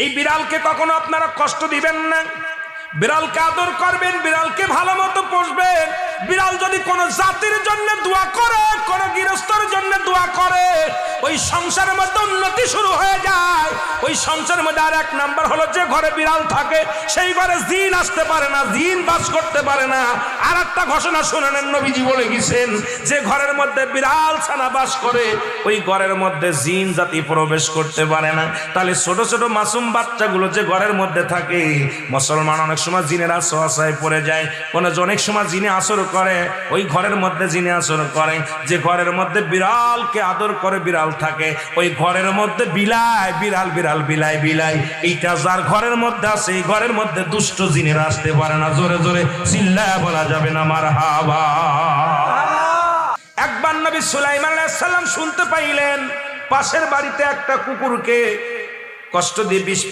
এই বিড়ালকে কখনো আপনারা কষ্ট দিবেন না, বিড়ালকে আদর করবেন, বিড়ালকে ভালো মতো পুষবেন। বিড়াল যদি কোনো জাতির জন্য দোয়া করে, কোনো গৃহস্থর জন্য দোয়া করে, ওই সংসারের মধ্যে উন্নতি শুরু হয়ে যায়। ওই সংসারের মধ্যে আর এক নাম্বার হলো, যে ঘরে বিড়াল থাকে সেই ঘরে জিন আসতে পারে না, জিন বাস করতে পারে না। আর একটা ঘোষণা শুনেন, নবীজি বলে গেছেন, যে ঘরের মধ্যে বিড়াল ছানা বাস করে ওই ঘরের মধ্যে জিন জাতি প্রবেশ করতে পারে না। তাহলে ছোট ছোট মাসুম বাচ্চাগুলো যে ঘরের মধ্যে থাকে, মুসলমান অনেক সময় জিনের আশ্রয় পড়ে যায়, অনেক সময় জিনে আসর করে, ওই ঘরের মধ্যে জিনে আসর করে। যে ঘরের মধ্যে বিড়ালকে আদর করে বিড়াল থাকে, ওই ঘরের মধ্যে বিলাই বিড়াল বিড়াল বিলাই বিলাই, এইটা যার ঘরের মধ্যে আছে এই ঘরের মধ্যে দুষ্ট জিনেরা আসতে পারে না। জোরে জোরে চিল্লায়া বলা যাবে না মারহাবা। একবার নবী সুলাইমান আলাইহিস সালাম শুনতে পাইলেন পাশের বাড়িতে একটা কুকুরকে কষ্ট দিয়ে বিষ